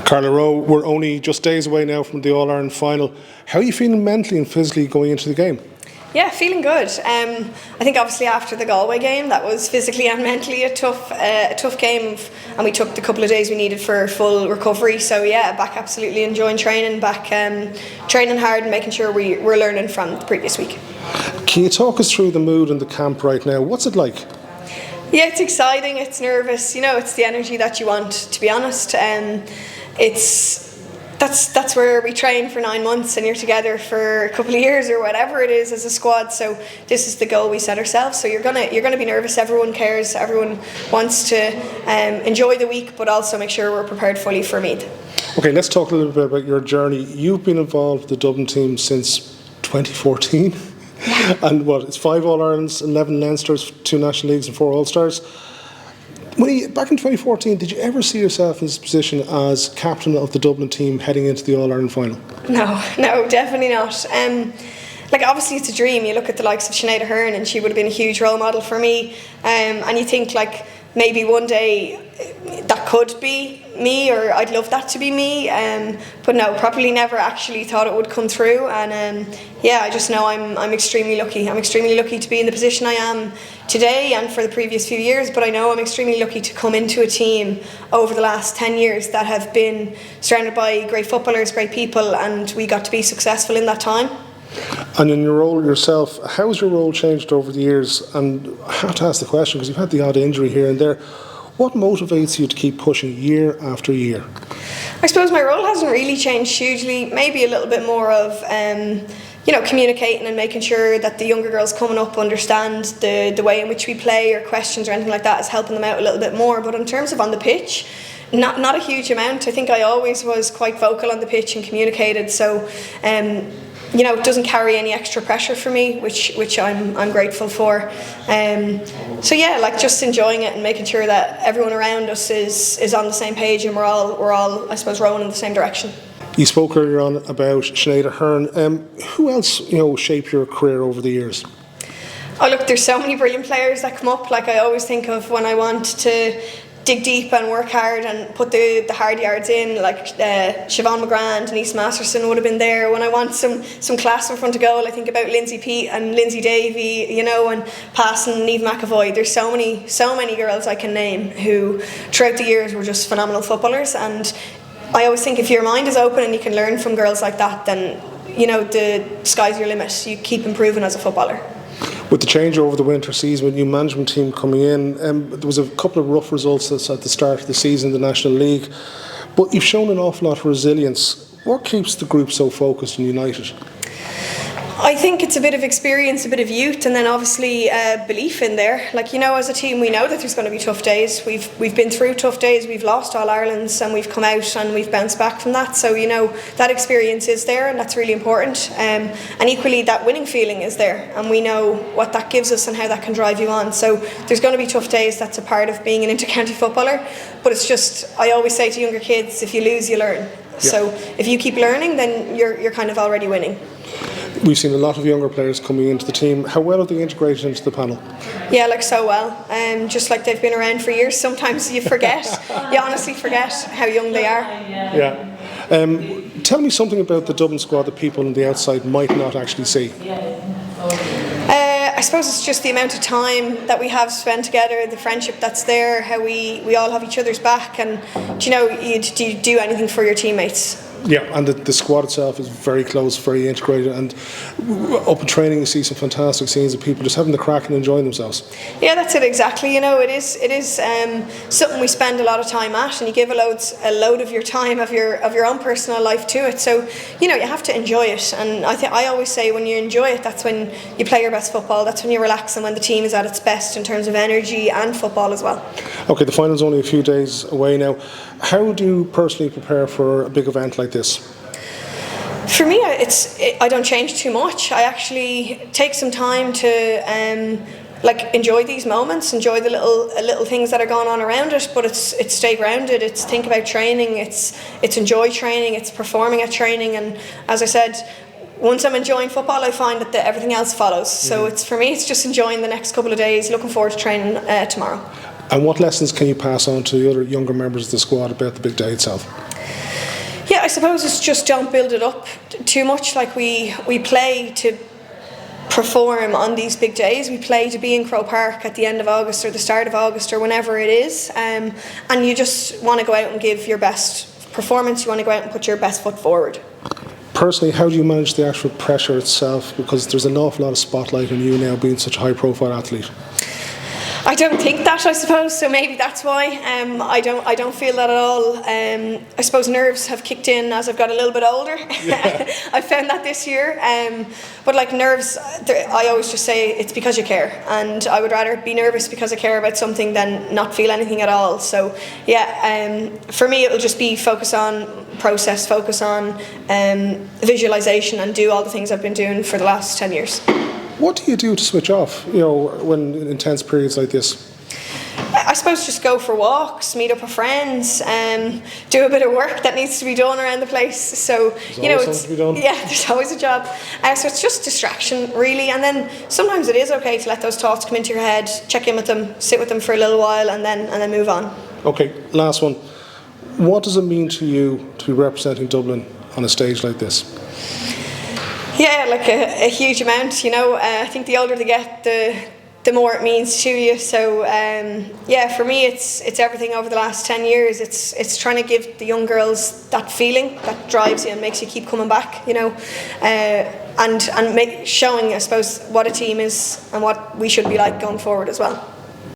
Carla, Rowe, we're only just days away now from the All-Ireland final. How are you feeling mentally and physically going into the game? Yeah, feeling good. I think obviously after the Galway game, that was physically and mentally a tough game, and we took the couple of days we needed for full recovery. So yeah, back absolutely enjoying training, back training hard and making sure we're learning from the previous week. Can you talk us through the mood in the camp right now? What's it like? Yeah, it's exciting, it's nervous, it's the energy that you want, to be honest. That's where we train for 9 months and you're together for a couple of years or whatever it is as a squad. So this is the goal we set ourselves. So you're gonna be nervous. Everyone cares. Everyone wants to enjoy the week, but also make sure we're prepared fully for Meath. Okay, let's talk a little bit about your journey. You've been involved with the Dublin team since 2014. And it's 5 All-Irelands, 11 Leinsters, 2 National Leagues and 4 All-Stars. Back in 2014, did you ever see yourself in this position as captain of the Dublin team heading into the All-Ireland final? No, definitely not. Obviously it's a dream. You look at the likes of Sinead Ahern and she would have been a huge role model for me. And you think maybe one day that could be me, or I'd love that to be me, but no, probably never actually thought it would come through. And I just know I'm extremely lucky. I'm extremely lucky to be in the position I am today and for the previous few years, but I know I'm extremely lucky to come into a team over the last 10 years that have been surrounded by great footballers, great people, and we got to be successful in that time. And in your role yourself, how has your role changed over the years? And I have to ask the question because you've had the odd injury here and there. What motivates you to keep pushing year after year? I suppose my role hasn't really changed hugely. Maybe a little bit more of communicating and making sure that the younger girls coming up understand the way in which we play, or questions or anything like that is helping them out a little bit more. But in terms of on the pitch, not a huge amount. I think I always was quite vocal on the pitch and communicated. So it doesn't carry any extra pressure for me, which I'm grateful for. Just enjoying it and making sure that everyone around us is on the same page and we're all I suppose rowing in the same direction. You spoke earlier on about Sinead Ahern. Who else shaped your career over the years? Oh look, there's so many brilliant players that come up. I always think of when I want to dig deep and work hard and put the hard yards in, Siobhan McGrath, Denise Masterson would have been there. When I want some class in front of goal, I think about Lindsay Peat and Lindsay Davey, and passing Niamh McAvoy. There's so many girls I can name who throughout the years were just phenomenal footballers, and I always think if your mind is open and you can learn from girls like that, then the sky's your limit. You keep improving as a footballer. With the change over the winter season, with new management team coming in, there was a couple of rough results at the start of the season in the National League, but you've shown an awful lot of resilience. What keeps the group so focused and united? I think it's a bit of experience, a bit of youth, and then obviously belief in there. As a team, we know that there's going to be tough days. We've been through tough days. We've lost All Irelands and we've come out and we've bounced back from that. So that experience is there, and that's really important. And equally, that winning feeling is there, and we know what that gives us and how that can drive you on. So there's going to be tough days. That's a part of being an inter-county footballer. But it's just, I always say to younger kids, if you lose, you learn. Yeah. So if you keep learning, then you're kind of already winning. We've seen a lot of younger players coming into the team. How well have they integrated into the panel? Yeah, so well. Just like they've been around for years. Sometimes you forget. You honestly forget how young they are. Yeah. Tell me something about the Dublin squad that people on the outside might not actually see. I suppose it's just the amount of time that we have spent together, the friendship that's there, how we all have each other's back, and you do anything for your teammates. Yeah, and the squad itself is very close, very integrated, and up in training you see some fantastic scenes of people just having the crack and enjoying themselves. Yeah, that's it exactly. It is something we spend a lot of time at, and you give a load of your time, of your own personal life to it. So you have to enjoy it, and I always say when you enjoy it, that's when you play your best football. That's when you relax, and when the team is at its best in terms of energy and football as well. Okay, the final's only a few days away now. How do you personally prepare for a big event like this? For me, I don't change too much. I actually take some time to enjoy these moments, enjoy the little things that are going on around it. But it's stay grounded. It's think about training. It's enjoy training. It's performing at training. And as I said, once I'm enjoying football, I find that everything else follows. So for me, it's just enjoying the next couple of days. Looking forward to training tomorrow. And what lessons can you pass on to the other younger members of the squad about the big day itself? Yeah, I suppose it's just don't build it up too much. Like we play to perform on these big days. We play to be in Croke Park at the end of August or the start of August or whenever it is, and you just want to go out and give your best performance. You want to go out and put your best foot forward. Personally, how do you manage the actual pressure itself? Because there's an awful lot of spotlight on you now, being such a high-profile athlete. I don't think that, I suppose, so maybe that's why. I don't feel that at all. I suppose nerves have kicked in as I've got a little bit older. I found that this year. But like nerves, I always just say it's because you care, and I would rather be nervous because I care about something than not feel anything at all. So yeah, for me it'll just be focus on process, focus on visualisation, and do all the things I've been doing for the last 10 years. What do you do to switch off, when in intense periods like this? I suppose just go for walks, meet up with friends, do a bit of work that needs to be done around the place. So There's always something to be done. Yeah, there's always a job. So it's just distraction, really. And then sometimes it is okay to let those thoughts come into your head, check in with them, sit with them for a little while, and then move on. Okay, last one. What does it mean to you to be representing Dublin on a stage like this? Yeah, like a huge amount. I think the older they get, the more it means to you. So for me, it's everything over the last 10 years. It's trying to give the young girls that feeling that drives you and makes you keep coming back. And showing, I suppose, what a team is and what we should be like going forward as well.